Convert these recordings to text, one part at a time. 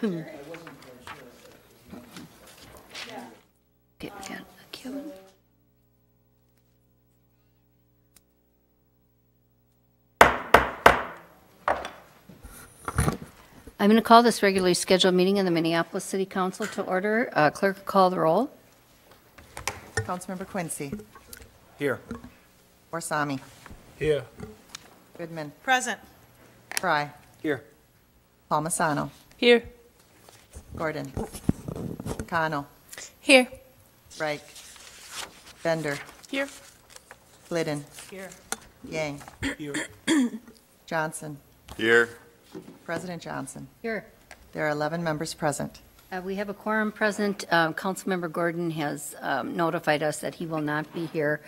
I'm going to call this regularly scheduled meeting of the Minneapolis City Council to order. Clerk, call the roll. Councilmember Quincy. Here. Orsami. Here. Goodman. Present. Frey. Here. Palmisano. Here. Gordon. Cano. Here. Reich. Bender. Here. Glidden. Here. Yang. Here. Johnson. Here. President Johnson. Here. There are 11 members present. We have a quorum present. Councilmember Gordon has notified us that he will not be here,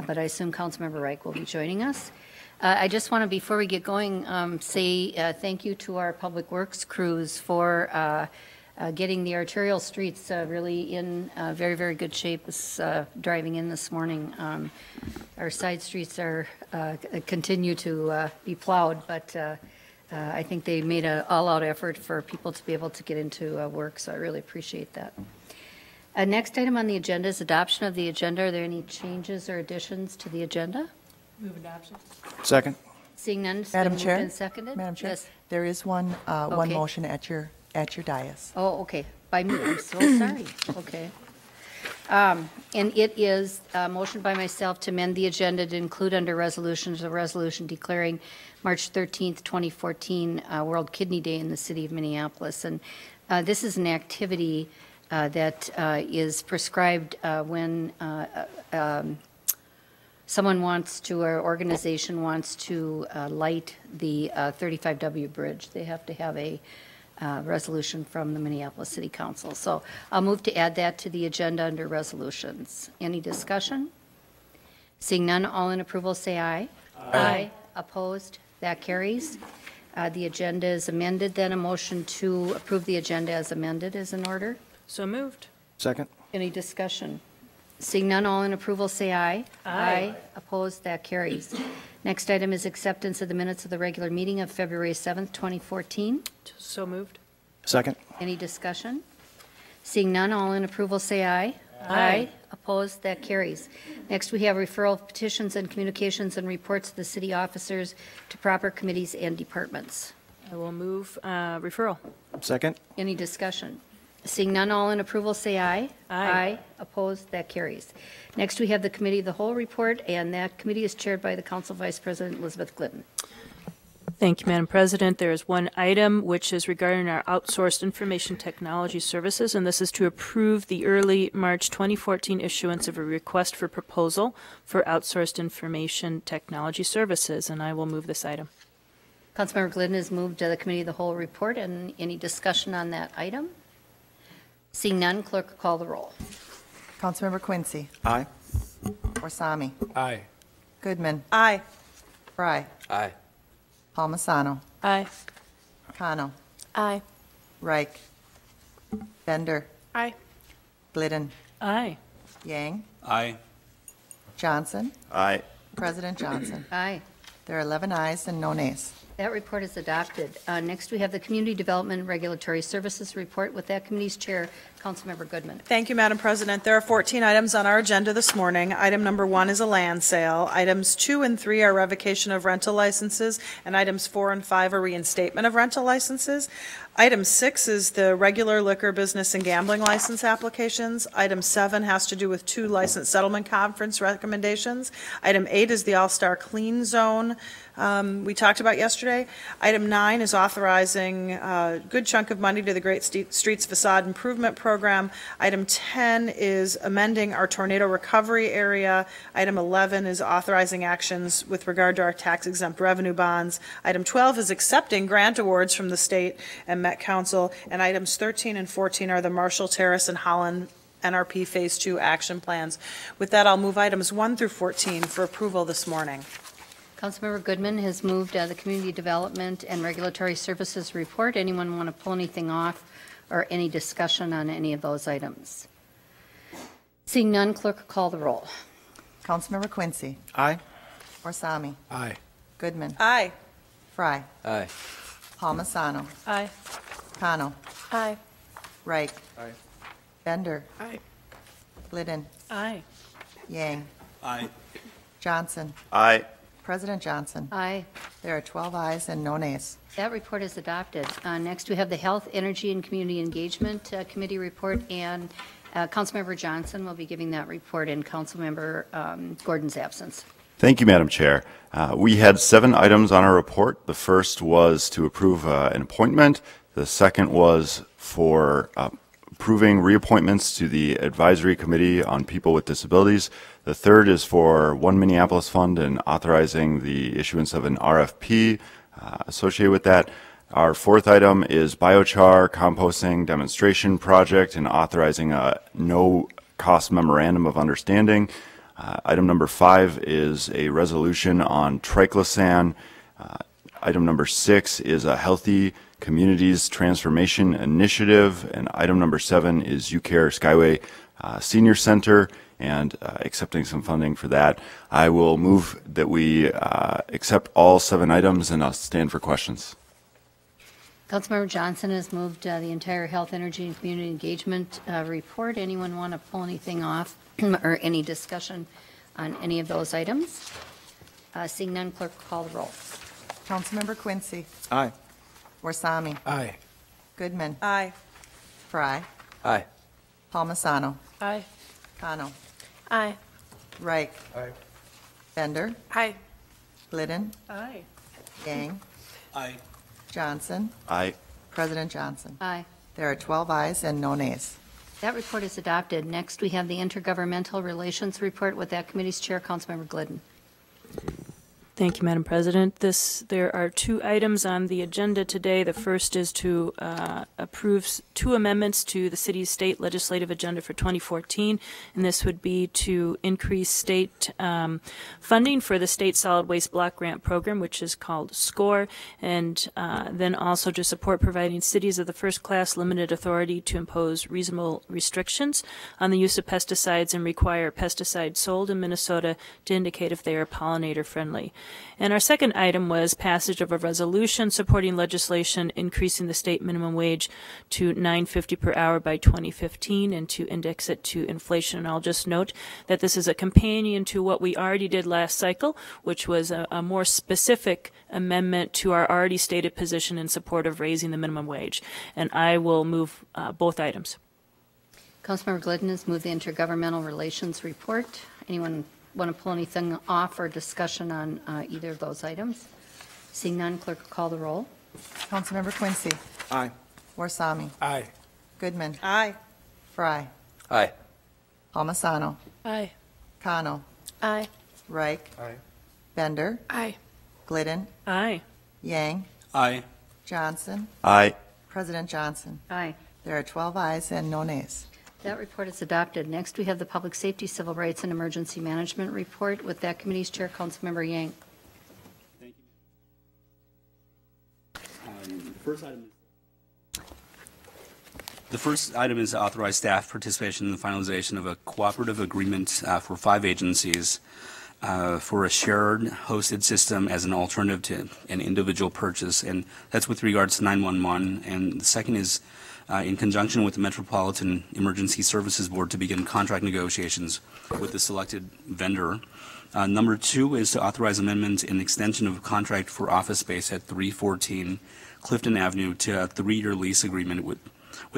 but I assume Councilmember Reich will be joining us. I just want to, before we get going, say thank you to our Public Works crews for getting the arterial streets really in very, very good shape. Driving in this morning, our side streets are continue to be plowed, but I think they made an all-out effort for people to be able to get into work, so I really appreciate that. Next item on the agenda is adoption of the agenda. Are there any changes or additions to the agenda? Move adoption. Second. Seeing none, it's Madam been Chair? moved and seconded. Madam Chair, Yes. there is one Okay. motion at your dais. Oh, okay. By me, I'm so sorry. Okay. And it is a motion by myself to amend the agenda to include under resolutions a resolution declaring March 13th, 2014 World Kidney Day in the city of Minneapolis. And this is an activity that is prescribed when someone wants to, or organization wants to light the 35W bridge. They have to have a resolution from the Minneapolis City Council. So I'll move to add that to the agenda under resolutions. Any discussion? Seeing none, all in approval say aye. Aye. Opposed? That carries. The agenda is amended. Then a motion to approve the agenda as amended is in order. So moved. Second. Any discussion? Seeing none, all in approval say aye. Aye. Opposed? That carries. Next item is acceptance of the minutes of the regular meeting of February 7th, 2014. So moved. Second. Any discussion? Seeing none, all in approval say aye. Aye. Opposed? That carries. Next, we have referral of petitions and communications and reports of the city officers to proper committees and departments. I will move referral. Second. Any discussion? Seeing none, all in approval say aye. Aye. Opposed? That carries. Next, we have the Committee of the Whole report, and that committee is chaired by the Council Vice President Elizabeth Glidden. Thank you, Madam President. There is one item which is regarding our outsourced information technology services, and this is to approve the early March 2014 issuance of a request for proposal for outsourced information technology services, and I will move this item. Councilmember Glidden has moved to the Committee of the Whole report, and any discussion on that item? Seeing none, clerk will call the roll. Councilmember Quincy. Aye. Orsami. Aye. Goodman. Aye. Frey. Aye. Palmisano. Aye. Cano. Aye. Reich. Bender. Aye. Glidden. Aye. Yang. Aye. Johnson. Aye. President Johnson. Aye. There are 11 ayes and no nays. That report is adopted. Next, we have the Community Development and Regulatory Services report with that committee's chair, Councilmember Goodman. Thank you, Madam President. There are 14 items on our agenda this morning. Item number 1 is a land sale. Items 2 and 3 are revocation of rental licenses, and items 4 and 5 are reinstatement of rental licenses. Item 6 is the regular liquor business and gambling license applications. Item 7 has to do with 2 license settlement conference recommendations. Item 8 is the All-Star Clean Zone we talked about yesterday. Item 9 is authorizing a good chunk of money to the Great Streets Facade Improvement Program. Item 10 is amending our tornado recovery area. Item 11 is authorizing actions with regard to our tax-exempt revenue bonds. Item 12 is accepting grant awards from the state and Met Council. And items 13 and 14 are the Marshall Terrace and Holland NRP Phase 2 action plans. With that, I'll move items 1 through 14 for approval this morning. Councilmember Goodman has moved the Community Development and Regulatory Services report. Anyone want to pull anything off or any discussion on any of those items? Seeing none, clerk will call the roll. Councilmember Quincy. Aye. Orsami. Aye. Goodman. Aye. Frey. Aye. Palmisano. Aye. Cano. Aye. Reich. Aye. Bender. Aye. Glidden. Aye. Yang. Aye. Johnson. Aye. President Johnson. Aye. There are 12 ayes and no nays. That report is adopted. Next, we have the Health, Energy, and Community Engagement Committee report, and Councilmember Johnson will be giving that report in Councilmember Gordon's absence. Thank you, Madam Chair. We had 7 items on our report. The first was to approve an appointment. The second was for approving reappointments to the Advisory Committee on People with Disabilities. The third is for One Minneapolis Fund and authorizing the issuance of an RFP associated with that. Our fourth item is biochar composting demonstration project and authorizing a no-cost memorandum of understanding. Item number 5 is a resolution on triclosan. Item number 6 is a Healthy Communities Transformation Initiative. And item number 7 is UCare Skyway Senior Center and accepting some funding for that. I will move that we accept all 7 items, and I'll stand for questions. Councilmember Johnson has moved the entire Health, Energy, and Community Engagement report. Anyone want to pull anything off or any discussion on any of those items? Seeing none, clerk will call the roll. Councilmember Quincy. Aye. Warsami. Aye. Goodman. Aye. Frey. Aye. Palmisano. Aye. Kano. Aye. Reich. Aye. Bender. Aye. Glidden. Aye. Yang. Aye. Johnson. Aye. President Johnson. Aye. There are 12 ayes and no nays. That report is adopted. Next, we have the Intergovernmental Relations report with that committee's chair, Councilmember Glidden. Thank you, Madam President. There are 2 items on the agenda today. The first is to approve 2 amendments to the city's state legislative agenda for 2014, and this would be to increase state funding for the State Solid Waste Block Grant Program, which is called SCORE, and then also to support providing cities of the first class limited authority to impose reasonable restrictions on the use of pesticides and require pesticides sold in Minnesota to indicate if they are pollinator friendly. And our second item was passage of a resolution supporting legislation increasing the state minimum wage to $9.50 per hour by 2015 and to index it to inflation. And I'll just note that this is a companion to what we already did last cycle, which was a more specific amendment to our already stated position in support of raising the minimum wage. And I will move both items. Councilmember Glidden has moved the Intergovernmental Relations report. Anyone want to pull anything off for discussion on either of those items? Seeing none, clerk will call the roll. Councilmember Quincy. Aye. Warsami. Aye. Goodman. Aye. Frey. Aye. Palmisano. Aye. Kano. Aye. Reich. Aye. Bender. Aye. Glidden. Aye. Yang. Aye. Johnson. Aye. President Johnson. Aye. There are 12 ayes and no nays. That report is adopted. Next, we have the Public Safety, Civil Rights, and Emergency Management report with that committee's chair, Councilmember Yang. Thank you. The first item is to authorize staff participation in the finalization of a cooperative agreement for 5 agencies for a shared hosted system as an alternative to an individual purchase, and that's with regards to 911. And the second is in conjunction with the Metropolitan Emergency Services Board to begin contract negotiations with the selected vendor. Number 2 is to authorize amendment and extension of a contract for office space at 314 Clifton Avenue to a 3-year lease agreement with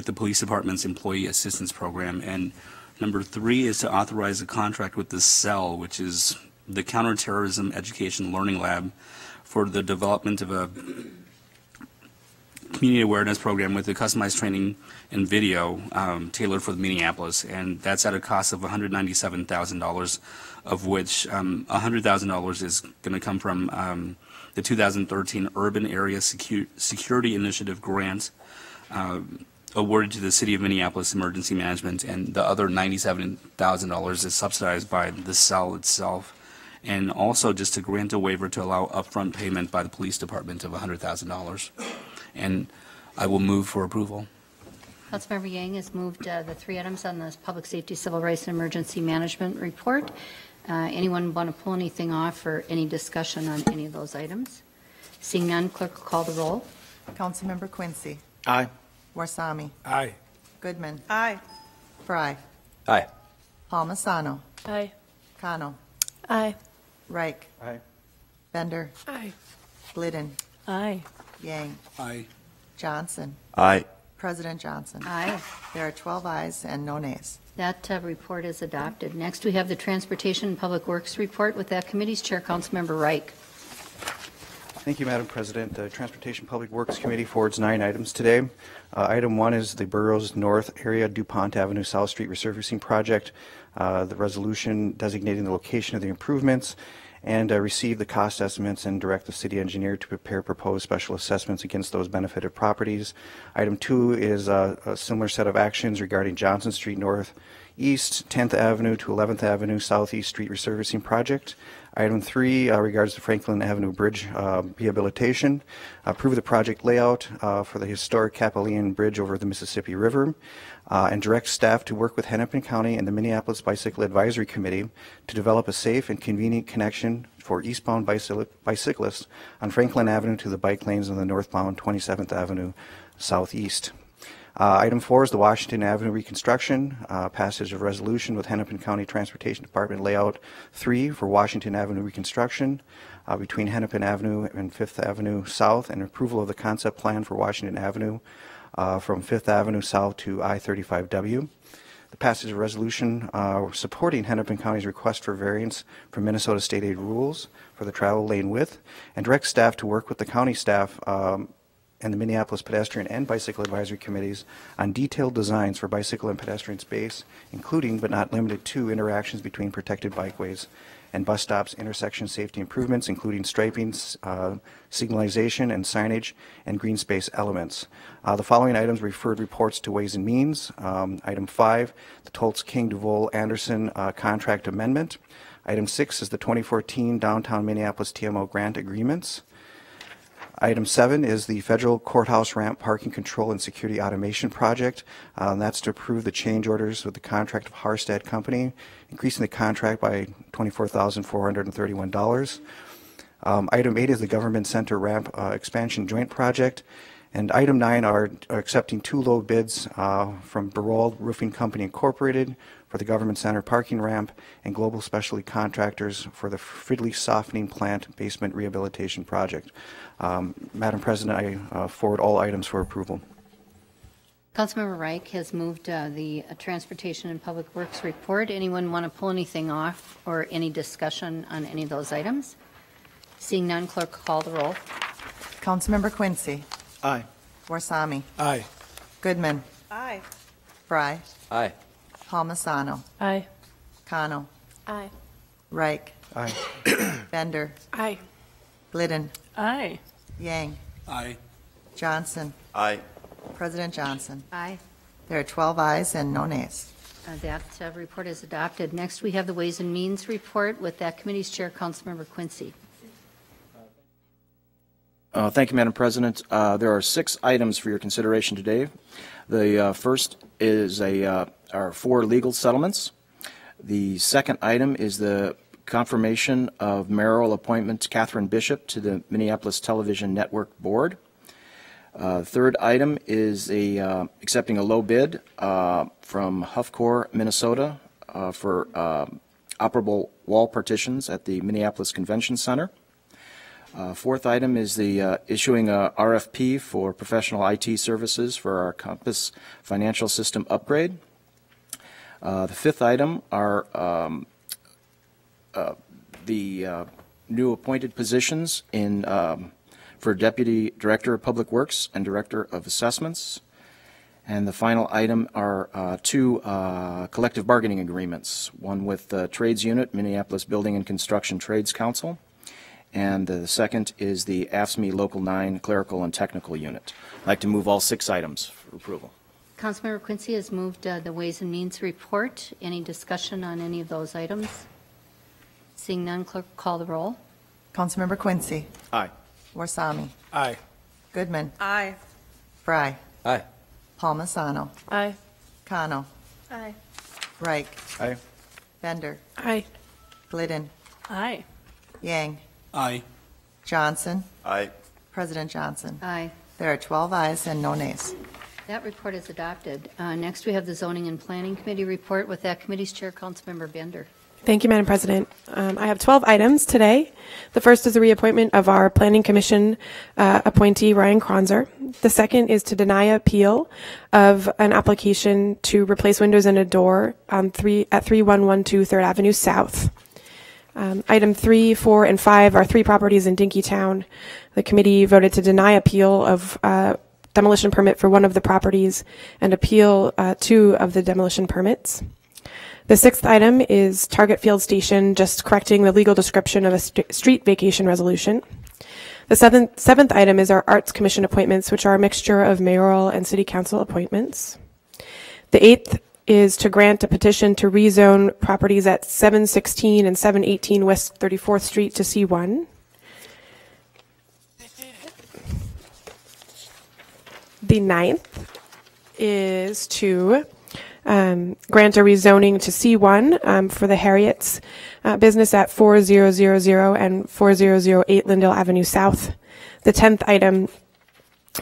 the Police Department's Employee Assistance Program. And number 3 is to authorize a contract with the CEL, which is the Counterterrorism Education Learning Lab, for the development of a community awareness program with a customized training and video tailored for Minneapolis, and that's at a cost of $197,000, of which $100,000 is going to come from the 2013 Urban Area Security Initiative grant awarded to the City of Minneapolis Emergency Management, and the other $97,000 is subsidized by the CEL itself, and also just to grant a waiver to allow upfront payment by the Police Department of $100,000. And I will move for approval. Councilmember Yang has moved the 3 items on the Public Safety, Civil Rights, and Emergency Management report. Anyone want to pull anything off or any discussion on any of those items? Seeing none, clerk will call the roll. Councilmember Quincy. Aye. Warsami, Aye. Goodman, Aye. Frey, Aye. Palmisano, Aye. Kano, Aye. Reich, Aye. Bender, Aye. Glidden, Aye. Yang, Aye. Johnson, Aye. President Johnson. Aye. There are 12 ayes and no nays. That report is adopted. Next, we have the Transportation and Public Works report. With that committee's chair, Councilmember Reich. Thank you, Madam President. The Transportation Public Works Committee forwards 9 items today. Item 1 is the Burroughs North Area DuPont Avenue South Street Resurfacing Project. The resolution designating the location of the improvements and receive the cost estimates and direct the city engineer to prepare proposed special assessments against those benefited properties. Item 2 is a similar set of actions regarding Johnson Street Northeast, 10th Avenue to 11th Avenue Southeast Street Resurfacing Project. Item 3 regards the Franklin Avenue Bridge rehabilitation. Approve the project layout for the historic Capillian Bridge over the Mississippi River, and direct staff to work with Hennepin County and the Minneapolis Bicycle Advisory Committee to develop a safe and convenient connection for eastbound bicyclists on Franklin Avenue to the bike lanes on the northbound 27th Avenue Southeast. Item 4 is the Washington Avenue reconstruction, passage of resolution with Hennepin County Transportation Department Layout 3 for Washington Avenue reconstruction between Hennepin Avenue and 5th Avenue South, and approval of the concept plan for Washington Avenue from 5th Avenue South to I-35W. The passage of resolution supporting Hennepin County's request for variance from Minnesota state aid rules for the travel lane width, and direct staff to work with the county staff and the Minneapolis Pedestrian and Bicycle Advisory Committees on detailed designs for bicycle and pedestrian space, including but not limited to interactions between protected bikeways and bus stops, intersection safety improvements, including striping, signalization and signage, and green space elements. The following items referred reports to Ways and Means. Item 5, the Toltz King DeVol Anderson contract amendment. Item 6 is the 2014 Downtown Minneapolis TMO grant agreements. Item 7 is the Federal Courthouse Ramp Parking Control and Security Automation Project. That's to approve the change orders with the contract of Harstad Company, increasing the contract by $24,431. Item 8 is the Government Center Ramp Expansion Joint Project. And item 9 are accepting 2 low bids from Barold Roofing Company Incorporated for the Government Center parking ramp and Global Specialty Contractors for the Fridley Softening Plant Basement Rehabilitation Project. Madam President, I forward all items for approval. Councilmember Reich has moved the Transportation and Public Works report. Anyone want to pull anything off or any discussion on any of those items? Seeing none, clerk call the roll. Councilmember Quincy, Aye. Warsami, Aye. Goodman, Aye. Frey, Aye. Palmisano, Aye. Kano, Aye. Reich, Aye. Bender, Aye. Glidden, Aye. Yang, Aye. Johnson, Aye. President Johnson. Aye. There are 12 ayes and no nays. That report is adopted. Next, we have the Ways and Means report. With that committee's chair, Councilmember Quincy. Thank you, Madam President. There are 6 items for your consideration today. The first is our 4 legal settlements. The second item is the confirmation of mayoral appointment Catherine Bishop to the Minneapolis Television Network Board. Third item is accepting a low bid from Huffcore, Minnesota for operable wall partitions at the Minneapolis Convention Center. Fourth item is the issuing a RFP for professional IT services for our Compass financial system upgrade. The fifth item are the new appointed positions in for Deputy Director of Public Works and Director of Assessments. And the final item are 2 collective bargaining agreements, one with the Trades Unit, Minneapolis Building and Construction Trades Council, and the second is the AFSCME Local 9 Clerical and Technical Unit. I'd like to move all 6 items for approval. Councilmember Quincy has moved the Ways and Means report. Any discussion on any of those items? Seeing none, clerk call the roll. Councilmember Quincy, Aye. Warsami, Aye. Goodman, Aye. Frey, Aye. Palmisano, Aye. Kano, Aye. Reich, Aye. Bender, Aye. Glidden, Aye. Yang, Aye. Johnson, Aye. President Johnson. Aye. There are 12 ayes and no nays. That report is adopted. Next, we have the Zoning and Planning Committee report. With that committee's chair, Councilmember Bender. Thank you, Madam President. I have 12 items today. The first is the reappointment of our Planning Commission appointee, Ryan Kronzer. The second is to deny appeal of an application to replace windows and a door at 3112 3rd Avenue South. Item 3, 4, and 5 are 3 properties in Dinkytown. The committee voted to deny appeal of demolition permit for one of the properties and appeal 2 of the demolition permits. The 6th item is Target Field Station, just correcting the legal description of a street vacation resolution. The 7th item is our Arts Commission appointments, which are a mixture of mayoral and city council appointments. The 8th is to grant a petition to rezone properties at 716 and 718 West 34th Street to C1. The 9th is to grant a rezoning to C1 for the Harriet's business at 4000 and 4008 Lindale Avenue South. The 10th item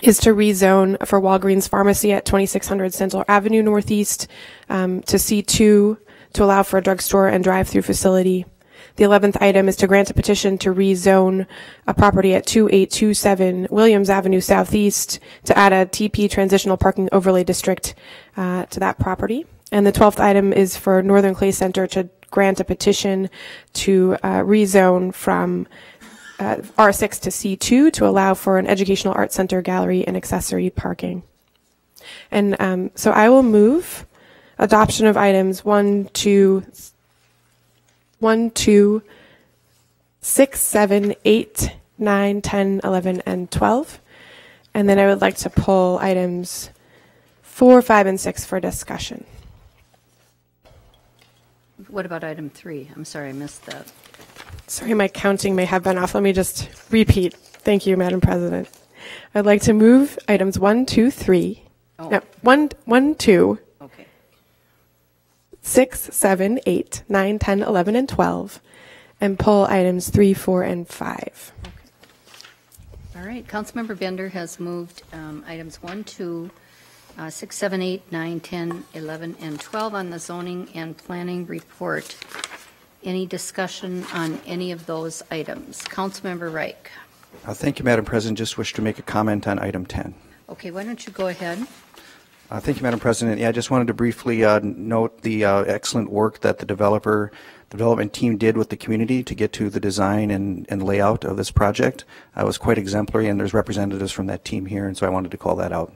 is to rezone for Walgreens Pharmacy at 2600 Central Avenue Northeast to C2 to allow for a drugstore and drive-through facility. The 11th item is to grant a petition to rezone a property at 2827 Williams Avenue Southeast to add a TP transitional parking overlay district to that property. And the 12th item is for Northern Clay Center to grant a petition to rezone from R6 to C2 to allow for an educational arts center, gallery, and accessory parking. And so I will move adoption of items 1, 2, 6, 7, 8, 9, 10, 11, and 12. And then I would like to pull items 4, 5, and 6 for discussion. What about item 3? I'm sorry, I missed that. Sorry, my counting may have been off. Let me just repeat. Thank you, Madam President. I'd like to move items 1, 2, 3. Oh. No, 1, 2. Okay. 6, 7, 8, 9, 10, 11, and 12, and pull items 3, 4, and 5. Okay. All right. Councilmember Bender has moved items 1, 2, 6, 7, 8, 9, 10, 11, and 12 on the zoning and planning report. Any discussion on any of those items? Councilmember Reich. Thank you, Madam President. Just wish to make a comment on item 10. Okay, why don't you go ahead? Thank you, Madam President. Yeah, I just wanted to briefly note the excellent work that the development team did with the community to get to the design and layout of this project. It was quite exemplary, and there's representatives from that team here, and so I wanted to call that out.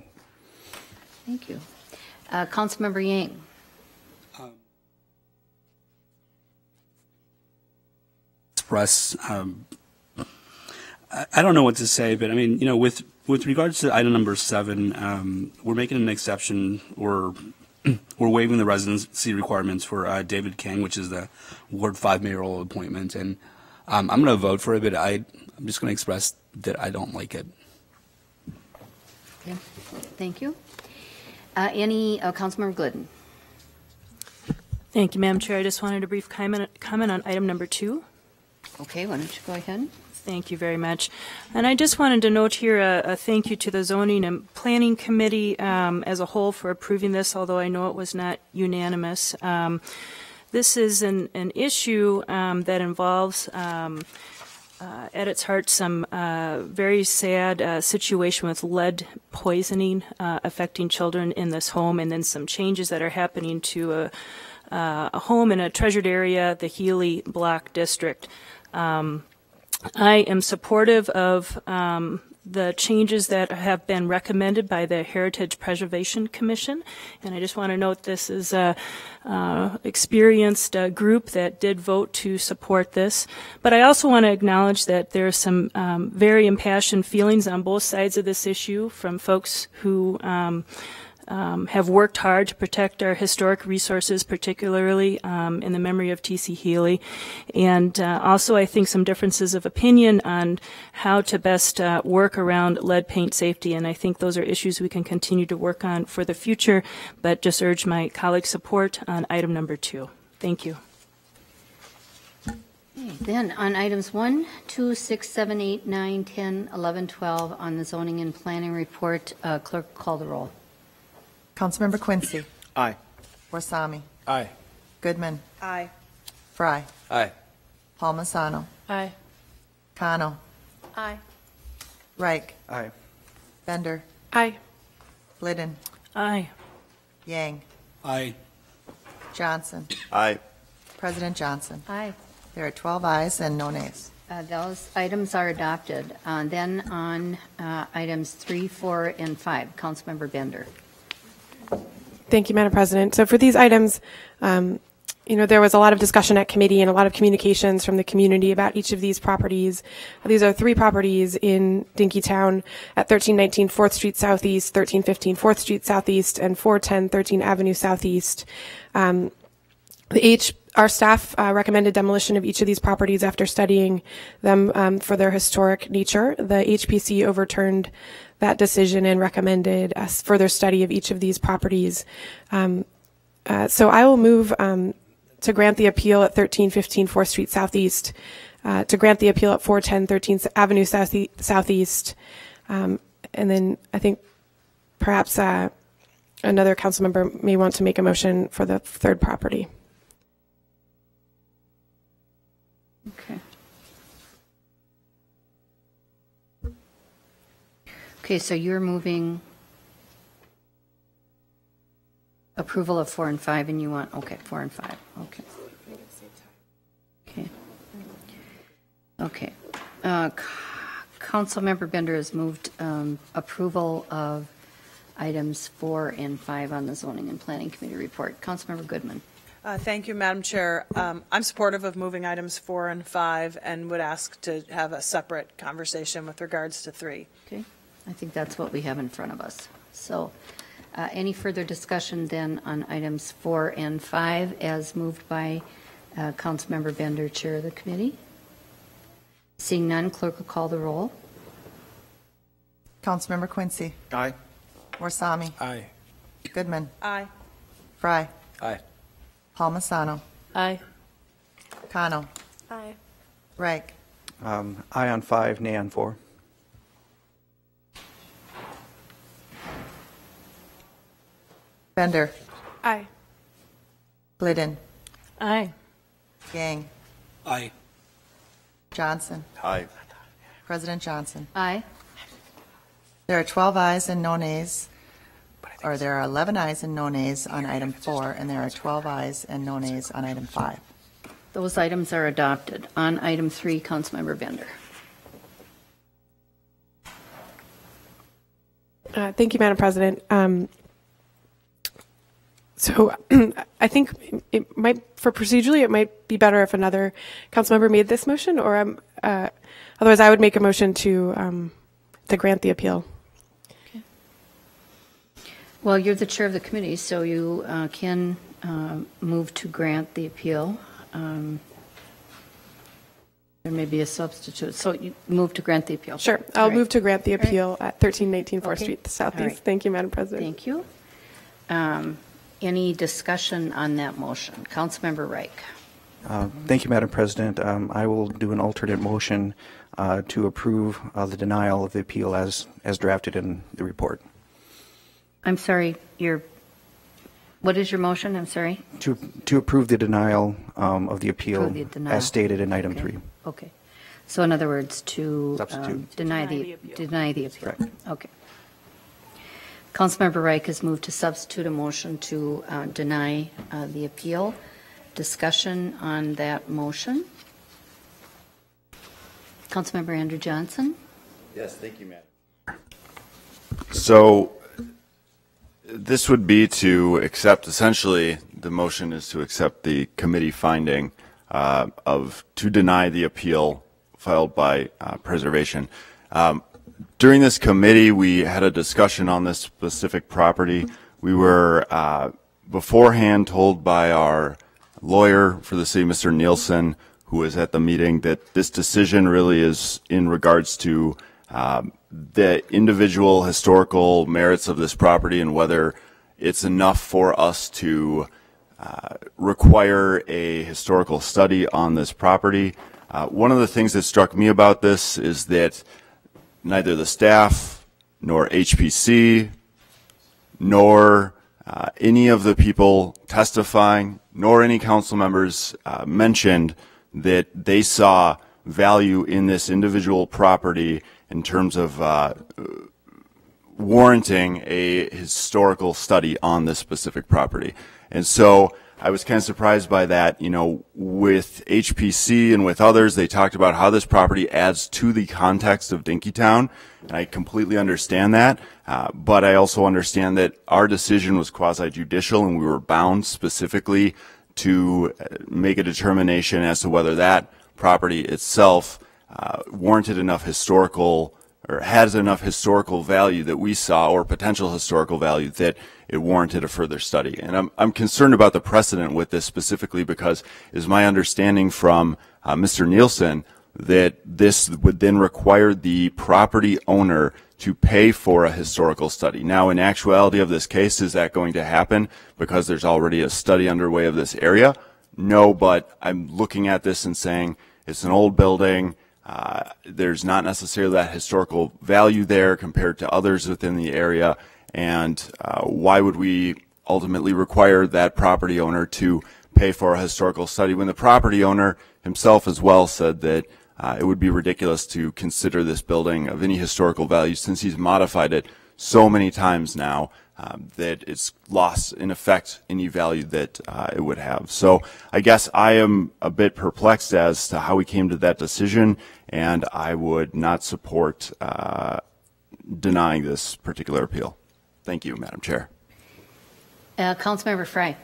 Thank you. Councilmember Yang. Express, I don't know what to say, but I mean, you know, with regards to item number 7, we're making an exception, or we're waiving the residency requirements for David King, which is the Ward 5 mayoral appointment, and I'm going to vote for it, but I'm just going to express that I don't like it. Okay. Thank you. Councilmember Glidden. Thank you, Madam Chair. I just wanted a brief comment on item number 2. Okay, why don't you go ahead? Thank you very much. And I just wanted to note here a thank you to the Zoning and Planning Committee as a whole for approving this, although I know it was not unanimous. This is an issue that involves, at its heart, some very sad situation with lead poisoning affecting children in this home, and then some changes that are happening to a home in a treasured area, the Healy Block District. I am supportive of the changes that have been recommended by the Heritage Preservation Commission, and I just want to note this is a experienced group that did vote to support this. But I also want to acknowledge that there are some very impassioned feelings on both sides of this issue from folks who have worked hard to protect our historic resources, particularly in the memory of T.C. Healy. And also, I think some differences of opinion on how to best work around lead paint safety. And I think those are issues we can continue to work on for the future, but just urge my colleagues' support on item number 2. Thank you. Okay, then on items 1, 2, 6, 7, 8, 9, 10, 11, 12 on the zoning and planning report, clerk call the roll. Councilmember Quincy. Aye. Warsami. Aye. Goodman. Aye. Frey. Aye. Palmisano. Aye. Cano. Aye. Reich. Aye. Bender. Aye. Glidden. Aye. Yang. Aye. Johnson. Aye. President Johnson. Aye. There are 12 ayes and no nays. Those items are adopted. Then on items 3, 4, and 5, Councilmember Bender. Thank you, Madam President. So for these items, there was a lot of discussion at committee and a lot of communications from the community about each of these properties. These are 3 properties in Dinkytown at 1319 4th Street Southeast, 1315 4th Street Southeast, and 410 13 Avenue Southeast. Our staff recommended demolition of each of these properties after studying them for their historic nature. The HPC overturned that decision and recommended a further study of each of these properties. So I will move to grant the appeal at 1315 4th Street Southeast, to grant the appeal at 410 13th Avenue Southeast, and then I think perhaps another council member may want to make a motion for the third property. Okay. Okay, so you're moving approval of 4 and 5, and you want, okay, 4 and 5, okay. Okay. Okay. Councilmember Bender has moved approval of items 4 and 5 on the Zoning and Planning Committee report. Councilmember Goodman. Thank you, Madam Chair. I'm supportive of moving items 4 and 5 and would ask to have a separate conversation with regards to 3. Okay, I think that's what we have in front of us. So any further discussion then on items 4 and 5 as moved by Councilmember Bender, Chair of the committee? Seeing none, clerk will call the roll. Councilmember Quincy. Aye. Warsami. Aye. Goodman. Aye. Frey. Aye. Palmisano. Aye. Cano. Aye. Reich. Aye on 5, nay on 4. Bender. Aye. Glidden. Aye. Yang. Aye. Johnson. Aye. President Johnson. Aye. There are 12 ayes and no nays, or there are 11 ayes and no nays on item 4, and there are 12 ayes and no nays on item 5. Those items are adopted. On item 3, Councilmember Bender. Thank you, Madam President. So I think it might, for procedurally, it might be better if another council member made this motion, or otherwise I would make a motion to grant the appeal. Okay. Well, you're the chair of the committee, so you can move to grant the appeal. There may be a substitute. So you move to grant the appeal. Sure. I'll move to grant the appeal at 1319 4th Street Southeast. All right. Thank you, Madam President. Thank you. Any discussion on that motion? Councilmember Reich. Thank you, Madam President. I will do an alternate motion to approve the denial of the appeal as drafted in the report. I'm sorry, what is your motion? I'm sorry. To approve the denial of the appeal Approve the denial. as stated in item Okay. 3. Okay. So in other words, to Substitute. deny Deny the the appeal. deny the appeal. Correct. Okay. Councilmember Reich has moved to substitute a motion to deny the appeal. Discussion on that motion. Councilmember Andrew Johnson. Yes, thank you, Madam. So this would be to accept, essentially, the motion is to accept the committee finding to deny the appeal filed by preservation. During this committee, we had a discussion on this specific property. We were beforehand told by our lawyer for the city, Mr. Nielsen, who was at the meeting, that this decision really is in regards to the individual historical merits of this property and whether it's enough for us to require a historical study on this property. One of the things that struck me about this is that neither the staff nor HPC nor any of the people testifying, nor any council members mentioned that they saw value in this individual property in terms of warranting a historical study on this specific property. And so I was kind of surprised by that. You know, with HPC and with others, they talked about how this property adds to the context of Dinkytown, and I completely understand that. But I also understand that our decision was quasi-judicial, and we were bound specifically to make a determination as to whether that property itself warranted enough historical, or has enough historical value that we saw, or potential historical value that it warranted a further study. And I'm concerned about the precedent with this specifically because it is my understanding from Mr. Nielsen that this would then require the property owner to pay for a historical study. Now, in actuality of this case, is that going to happen because there's already a study underway of this area? No, but I'm looking at this and saying it's an old building. There's not necessarily that historical value there compared to others within the area. And why would we ultimately require that property owner to pay for a historical study when the property owner himself as well said that it would be ridiculous to consider this building of any historical value since he's modified it so many times now that it's lost, in effect, any value that it would have. So I guess I am a bit perplexed as to how we came to that decision, and I would not support denying this particular appeal. Thank you, Madam Chair. Councilmember Frey.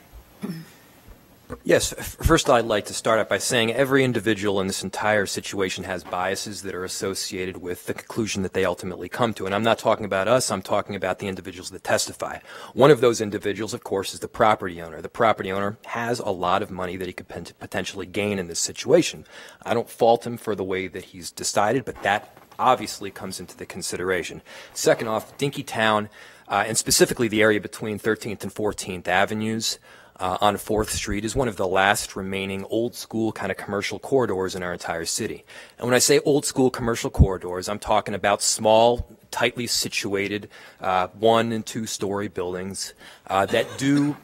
Yes, first I'd like to start out by saying every individual in this entire situation has biases that are associated with the conclusion that they ultimately come to. And I'm not talking about us, I'm talking about the individuals that testify. One of those individuals, of course, is the property owner. The property owner has a lot of money that he could potentially gain in this situation. I don't fault him for the way that he's decided, but that obviously comes into the consideration. Second off, Dinkytown, and specifically the area between 13th and 14th Avenues, on 4th Street is one of the last remaining old school kind of commercial corridors in our entire city. And when I say old school commercial corridors, I'm talking about small, tightly situated 1- and 2-story buildings that do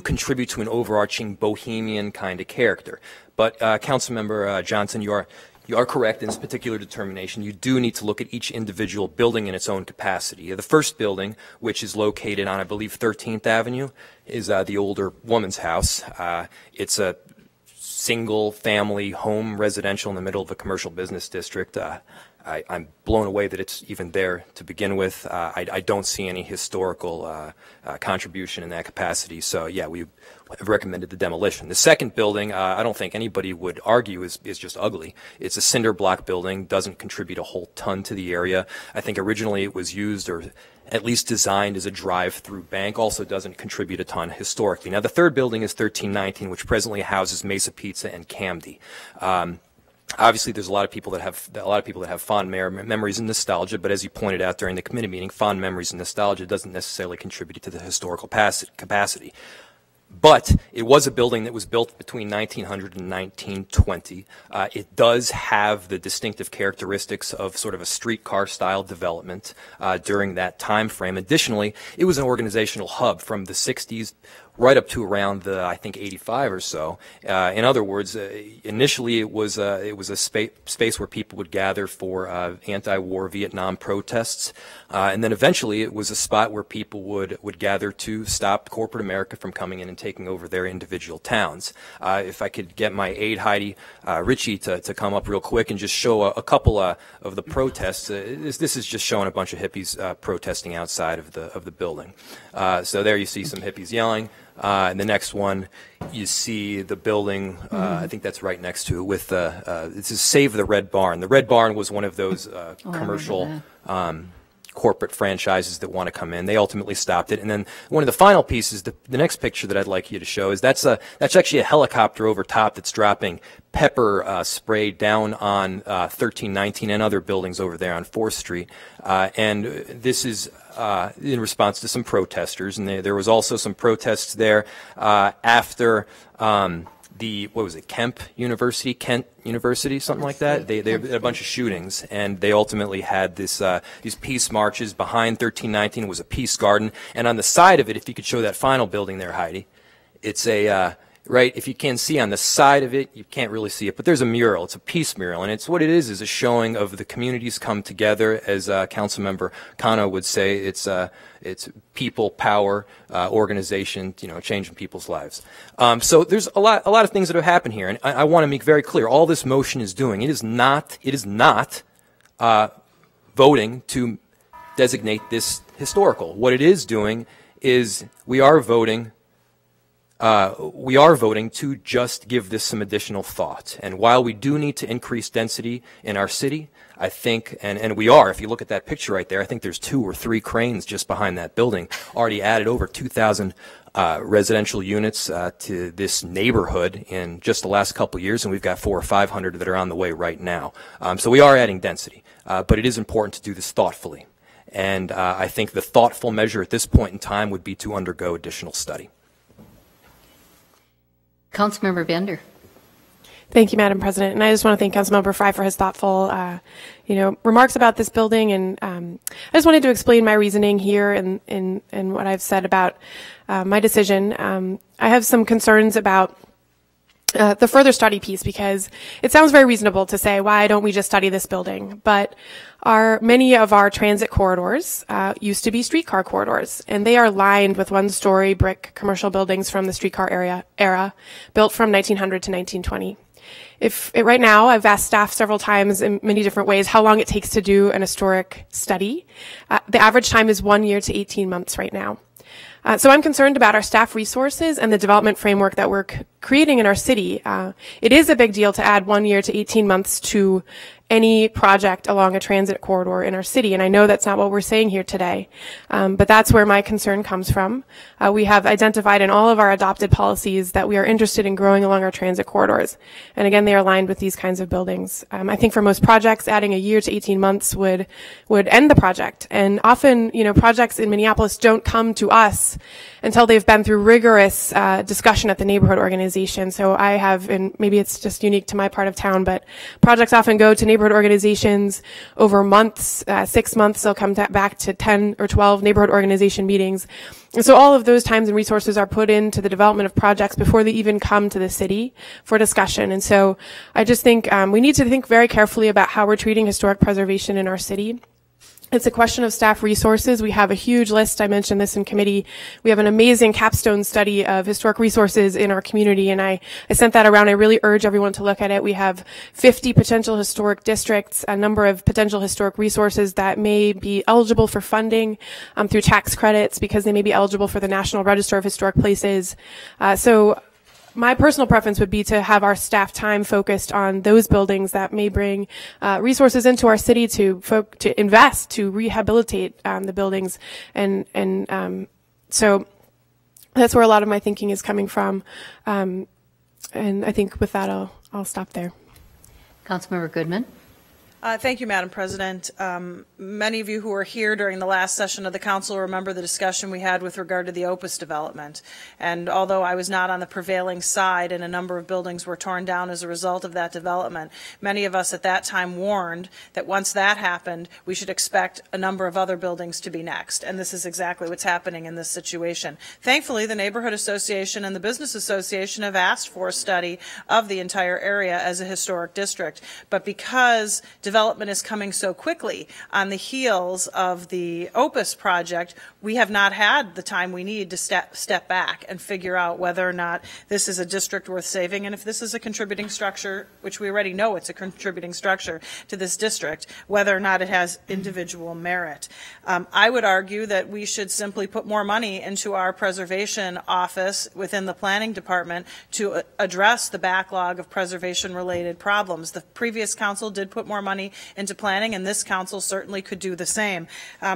contribute to an overarching bohemian kind of character. But Councilmember Johnson, you are correct in this particular determination. You do need to look at each individual building in its own capacity. The first building, which is located on, I believe, 13th Avenue, is the older woman's house. It's a single-family home residential in the middle of a commercial business district. I'm blown away that it's even there to begin with. I don't see any historical contribution in that capacity. So, yeah, we have recommended the demolition. The second building, I don't think anybody would argue is just ugly. It's a cinder block building, doesn't contribute a whole ton to the area. I think originally it was used or at least designed as a drive-through bank, also doesn't contribute a ton historically. Now, the third building is 1319, which presently houses Mesa Pizza and Camdy. Obviously, there's a lot of people that have fond memories and nostalgia, but as you pointed out during the committee meeting, fond memories and nostalgia doesn't necessarily contribute to the historical capacity. But it was a building that was built between 1900 and 1920. It does have the distinctive characteristics of sort of a streetcar-style development during that time frame. Additionally, it was an organizational hub from the 60s right up to around the, I think, 85 or so. In other words, initially it was a space where people would gather for anti-war Vietnam protests, and then eventually it was a spot where people would gather to stop corporate America from coming in and taking over their individual towns. If I could get my aide Heidi Ritchie to come up real quick and just show a couple of the protests. This is just showing a bunch of hippies protesting outside of the building. So there you see some hippies yelling. And the next one, you see the building, I think that's right next to it, with this is Save the Red Barn. The Red Barn was one of those commercial corporate franchises that want to come in. They ultimately stopped it. And then one of the final pieces, the next picture that I'd like you to show is that's actually a helicopter over top that's dropping pepper spray down on 1319 and other buildings over there on 4th Street. And this is in response to some protesters. And there was also some protests there after what was it, Kent University, something like that. They had a bunch of shootings, and they ultimately had these peace marches. Behind 1319 was a peace garden, and on the side of it, if you could show that final building there, Heidi, it's right, if you can see on the side of it, you can't really see it, but there's a mural. It's a peace mural, and it's what it is a showing of the communities come together, as Councilmember Kano would say. It's people, power, organization, changing people's lives. So there's a lot of things that have happened here, and I want to make very clear, all this motion is doing, it is not voting to designate this historical. What it is doing is we are voting to just give this some additional thought. And while we do need to increase density in our city, I think, and we are, if you look at that picture right there, I think there's 2 or 3 cranes just behind that building, already added over 2,000 residential units to this neighborhood in just the last couple of years, and we've got 400 or 500 that are on the way right now. So we are adding density, but it is important to do this thoughtfully. And I think the thoughtful measure at this point in time would be to undergo additional study. Councilmember Bender. Thank you, Madam President. And I just want to thank Councilmember Frey for his thoughtful, remarks about this building. And I just wanted to explain my reasoning here and what I've said about my decision. I have some concerns about the further study piece, because it sounds very reasonable to say, why don't we just study this building? But many of our transit corridors used to be streetcar corridors, and they are lined with one-story brick commercial buildings from the streetcar era, built from 1900 to 1920. Right now, I've asked staff several times in many different ways how long it takes to do an historic study. The average time is 1 year to 18 months right now. So I'm concerned about our staff resources and the development framework that we're creating in our city. It is a big deal to add 1 year to 18 months to any project along a transit corridor in our city, and I know that's not what we're saying here today, but that's where my concern comes from. We have identified in all of our adopted policies that we are interested in growing along our transit corridors, and again, they are aligned with these kinds of buildings. I think for most projects, adding a year to 18 months would end the project, and often, projects in Minneapolis don't come to us until they've been through rigorous discussion at the neighborhood organization. So I have, and maybe it's just unique to my part of town, but projects often go to neighborhood organizations over months, 6 months. They'll come back to 10 or 12 neighborhood organization meetings. And so all of those times and resources are put into the development of projects before they even come to the city for discussion. And so I just think we need to think very carefully about how we're treating historic preservation in our city. It's a question of staff resources. We have a huge list. I mentioned this in committee. We have an amazing capstone study of historic resources in our community, and I sent that around. I really urge everyone to look at it. We have 50 potential historic districts, a number of potential historic resources that may be eligible for funding through tax credits because they may be eligible for the National Register of Historic Places. So my personal preference would be to have our staff time focused on those buildings that may bring resources into our city to invest, to rehabilitate the buildings. And so that's where a lot of my thinking is coming from. And I think with that, I'll stop there. Councilmember Goodman. Thank you, Madam President. Many of you who were here during the last session of the council remember the discussion we had with regard to the Opus development. And although I was not on the prevailing side and a number of buildings were torn down as a result of that development, many of us at that time warned that once that happened, we should expect a number of other buildings to be next. And this is exactly what's happening in this situation. Thankfully, the Neighborhood Association and the Business Association have asked for a study of the entire area as a historic district. But because development is coming so quickly on the heels of the Opus project, we have not had the time we need to step back and figure out whether or not this is a district worth saving, and if this is a contributing structure, which we already know it's a contributing structure to this district, whether or not it has individual merit. I would argue that we should simply put more money into our preservation office within the planning department to address the backlog of preservation-related problems. The previous council did put more money into planning, and this council certainly could do the same.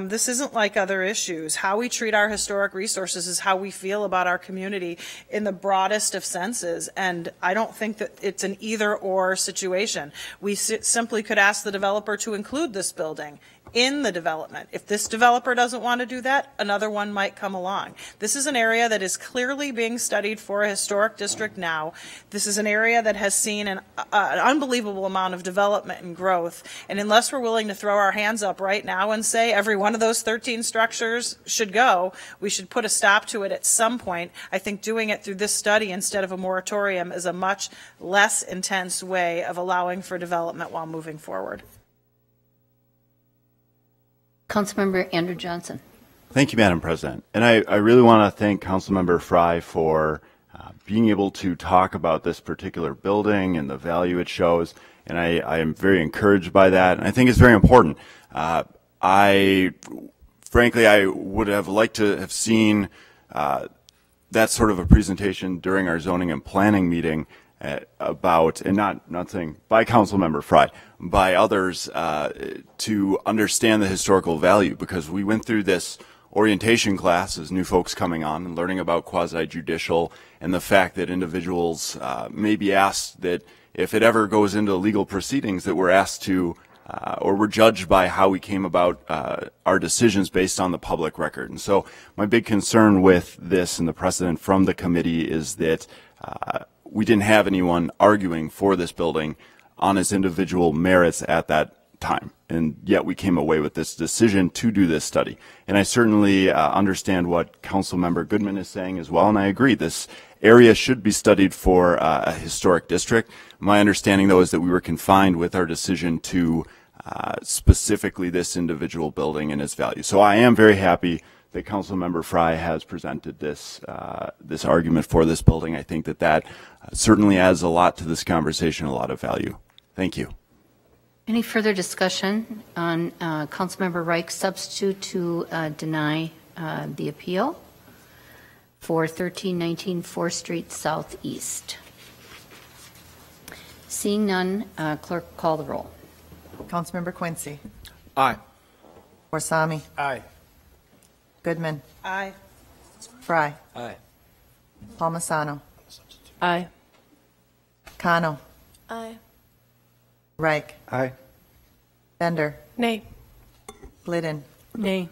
This isn't like other issues. How we treat our historic resources is how we feel about our community in the broadest of senses, and I don't think that it's an either-or situation. We simply could ask the developer to include this building in the development. If this developer doesn't want to do that, another one might come along. This is an area that is clearly being studied for a historic district now. This is an area that has seen an unbelievable amount of development and growth. And unless we're willing to throw our hands up right now and say every one of those 13 structures should go, we should put a stop to it at some point. I think doing it through this study instead of a moratorium is a much less intense way of allowing for development while moving forward. Councilmember Andrew Johnson. Thank you, Madam President. And I really want to thank Councilmember Frey for being able to talk about this particular building and the value it shows. And I am very encouraged by that. And I think it's very important. Frankly, I would have liked to have seen that sort of a presentation during our zoning and planning meeting about, and not saying by Councilmember Frey, by others, to understand the historical value, because we went through this orientation class as new folks coming on and learning about quasi-judicial and the fact that individuals may be asked that if it ever goes into legal proceedings that we're asked to or we're judged by how we came about our decisions based on the public record. And so my big concern with this and the precedent from the committee is that we didn't have anyone arguing for this building on its individual merits at that time. And yet we came away with this decision to do this study. And I certainly understand what Councilmember Goodman is saying as well, and I agree. This area should be studied for a historic district. My understanding, though, is that we were confined with our decision to specifically this individual building and its value. So I am very happy that Councilmember Frey has presented this this argument for this building. I think that certainly adds a lot to this conversation, a lot of value. Thank you. Any further discussion on Councilmember Reich's substitute to deny the appeal for 1319 4th Street Southeast? Seeing none, clerk, call the roll. Councilmember Quincy. Aye. Warsami. Aye. Goodman. Aye. Frey. Aye. Palmisano. Aye. Cano. Aye. Reich. Aye. Bender. Nay. Glidden. Nay.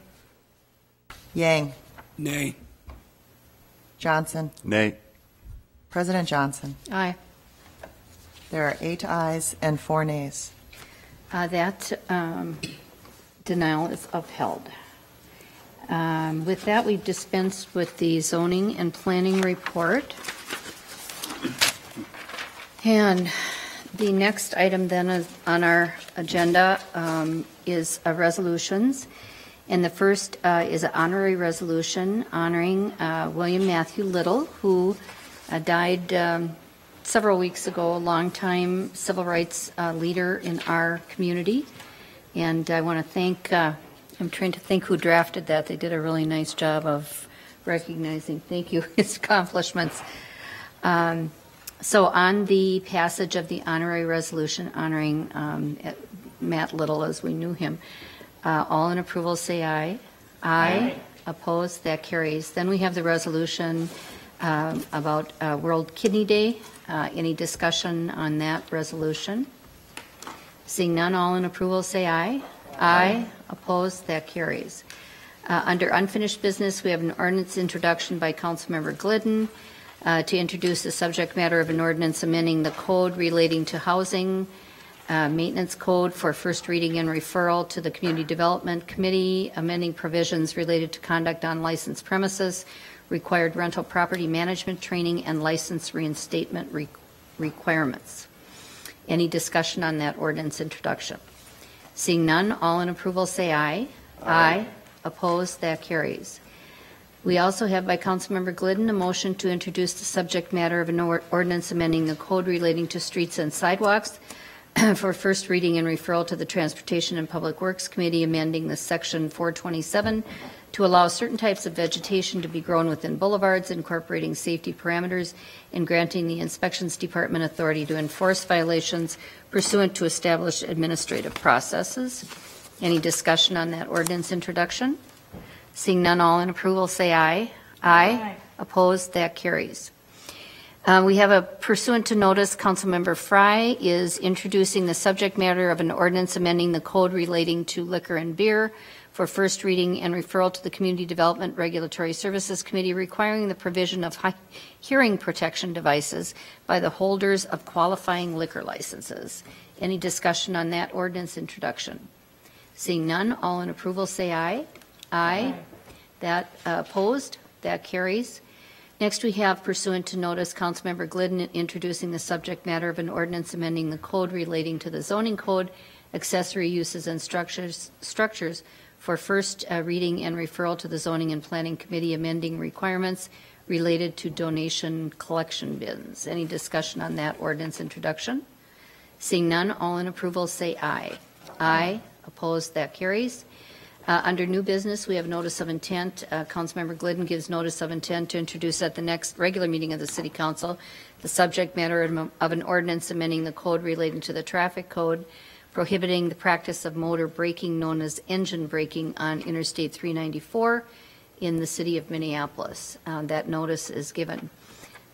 Yang. Nay. Johnson. Nay. President Johnson. Aye. There are 8 ayes and 4 nays. That denial is upheld. With that, we've dispensed with the zoning and planning report. And the next item then is on our agenda is resolutions. And the first is an honorary resolution honoring William Matthew Little, who died several weeks ago, a longtime civil rights leader in our community. And I want to thank, I'm trying to think who drafted that. They did a really nice job of recognizing, thank you, his accomplishments. So on the passage of the honorary resolution honoring Matt Little as we knew him, all in approval say aye. Aye. Opposed, that carries. Then we have the resolution about World Kidney Day. Any discussion on that resolution? Seeing none, all in approval say aye. Aye. Opposed, that carries. Under unfinished business, we have an ordinance introduction by Councilmember Glidden to introduce the subject matter of an ordinance amending the code relating to housing maintenance code for first reading and referral to the Community Development Committee, amending provisions related to conduct on licensed premises, required rental property management training, and license reinstatement requirements. Any discussion on that ordinance introduction? Seeing none, all in approval say aye. Aye. Opposed, that carries. We also have by Councilmember Glidden a motion to introduce the subject matter of an ordinance amending the code relating to streets and sidewalks for first reading and referral to the Transportation and Public Works Committee, amending the section 427 to allow certain types of vegetation to be grown within boulevards, incorporating safety parameters, and granting the Inspections Department authority to enforce violations pursuant to established administrative processes. Any discussion on that ordinance introduction? Seeing none, all in approval say aye. Aye. Opposed, that carries. We have a pursuant to notice, Councilmember Frey is introducing the subject matter of an ordinance amending the code relating to liquor and beer for first reading and referral to the Community Development Regulatory Services Committee, requiring the provision of hearing protection devices by the holders of qualifying liquor licenses. Any discussion on that ordinance introduction? Seeing none, all in approval say aye. Aye. That opposed? That carries. Next, we have pursuant to notice, Councilmember Glidden introducing the subject matter of an ordinance amending the code relating to the zoning code, accessory uses and structures for first reading and referral to the Zoning and Planning Committee, amending requirements related to donation collection bins. Any discussion on that ordinance introduction? Seeing none, all in approval say aye. Aye. Opposed? That carries. Under new business, we have notice of intent. Councilmember Glidden gives notice of intent to introduce at the next regular meeting of the City Council the subject matter of an ordinance amending the code relating to the traffic code, prohibiting the practice of motor braking known as engine braking on Interstate 394 in the city of Minneapolis. That notice is given.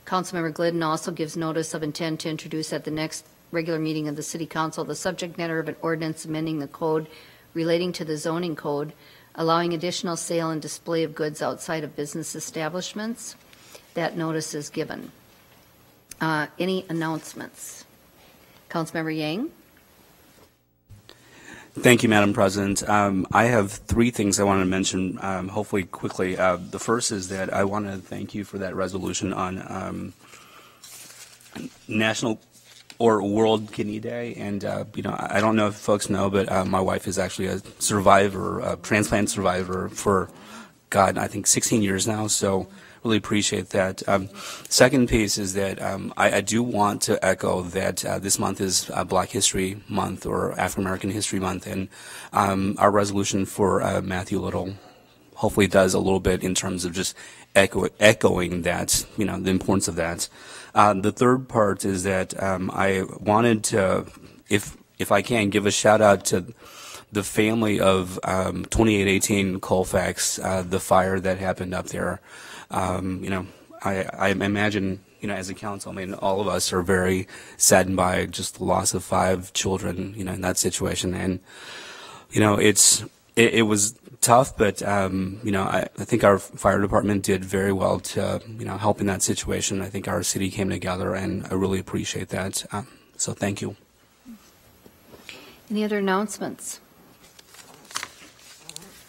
Councilmember Glidden also gives notice of intent to introduce at the next regular meeting of the City Council the subject matter of an ordinance amending the code relating to the zoning code, allowing additional sale and display of goods outside of business establishments. That notice is given. Any announcements? Councilmember Yang? Thank you, Madam President. I have three things I want to mention, hopefully quickly. The first is that I want to thank you for that resolution on National or World Kidney Day. And, I don't know if folks know, but my wife is actually a survivor, a transplant survivor for, I think 16 years now. So really appreciate that. Second piece is that I do want to echo that this month is Black History Month or African American History Month, and our resolution for Matthew Little hopefully does a little bit in terms of just echoing that, the importance of that. The third part is that I wanted to, if I can, give a shout out to the family of 2818 Colfax, the fire that happened up there. I imagine, as a council, all of us are very saddened by just the loss of 5 children, in that situation. And, it was tough, but, I think our fire department did very well to, help in that situation. I think our city came together, and I really appreciate that. So thank you. Any other announcements?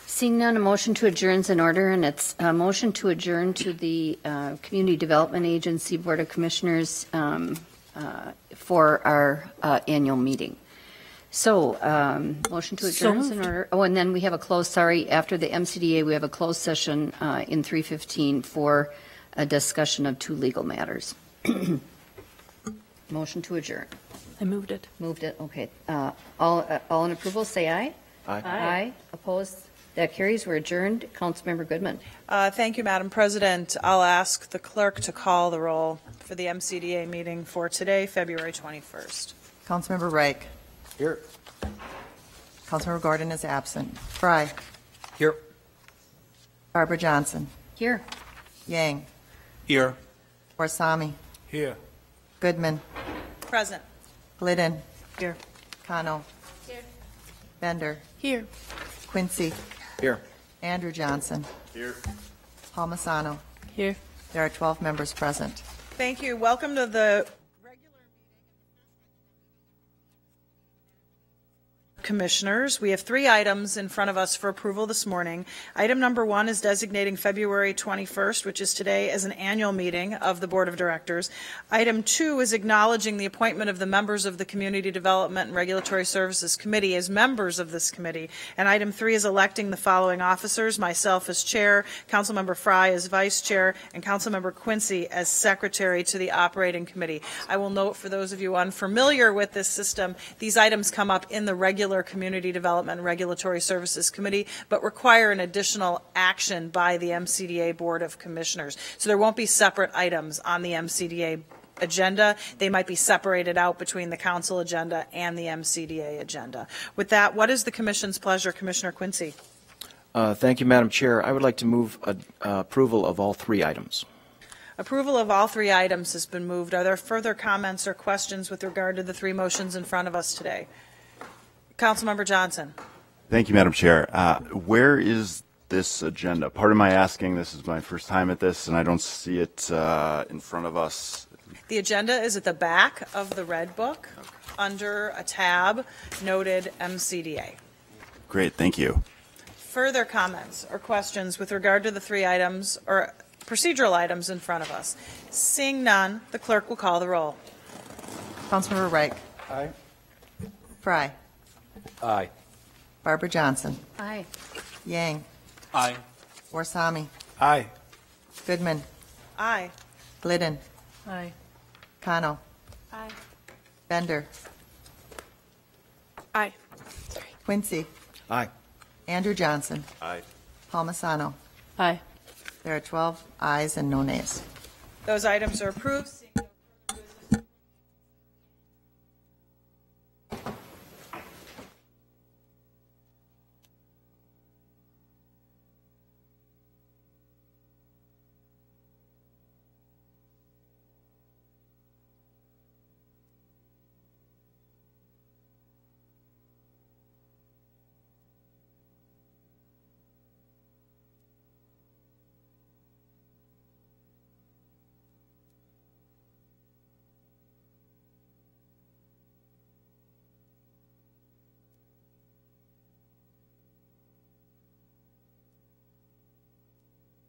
Seeing none, a motion to adjourn is in order, and it's a motion to adjourn to the Community Development Agency Board of Commissioners for our annual meeting. So, motion to adjourn is in order. Oh, and then we have a closed, after the MCDA, we have a closed session in 3:15 for a discussion of 2 legal matters. Motion to adjourn. I moved it. Moved it, okay. All in approval, say aye. Aye. Aye. Opposed? That carries. We're adjourned. Councilmember Goodman. Thank you, Madam President. I'll ask the clerk to call the roll for the MCDA meeting for today, February 21st. Councilmember Reich. Here. Councilmember Gordon is absent. Frey. Here. Barbara Johnson. Here. Yang. Here. Warsami. Here. Goodman. Present. Glidden. Here. Kano. Here. Bender. Here. Quincy. Here. Andrew Johnson. Here. Palmisano. Here. There are 12 members present. Thank you. Welcome to the Commissioners. We have 3 items in front of us for approval this morning. Item number 1 is designating February 21st, which is today, as an annual meeting of the Board of Directors. Item 2 is acknowledging the appointment of the members of the Community Development and Regulatory Services Committee as members of this committee. And item 3 is electing the following officers: myself as chair, Councilmember Frey as vice chair, and Councilmember Quincy as secretary to the operating committee. I will note, for those of you unfamiliar with this system, these items come up in the regular Community Development and Regulatory Services Committee, but require an additional action by the MCDA Board of Commissioners. So there won't be separate items on the MCDA agenda. They might be separated out between the council agenda and the MCDA agenda. With that, what is the Commission's pleasure? Commissioner Quincy. Thank you, Madam Chair. I would like to move approval of all 3 items. Approval of all three items has been moved. Are there further comments or questions with regard to the three motions in front of us today? Councilmember Johnson. Thank you, Madam Chair. Where is this agenda? Pardon my asking. This is my first time at this, and I don't see it in front of us. The agenda is at the back of the red book under a tab noted MCDA. Great, thank you. Further comments or questions with regard to the three items or procedural items in front of us? Seeing none, the clerk will call the roll. Councilmember Reich. Aye. Frey. Aye. Barbara Johnson. Aye. Yang. Aye. Warsami. Aye. Goodman. Aye. Glidden. Aye. Kano. Aye. Bender. Aye. Quincy. Aye. Andrew Johnson. Aye. Palmisano. Aye. There are 12 ayes and no nays. Those items are approved.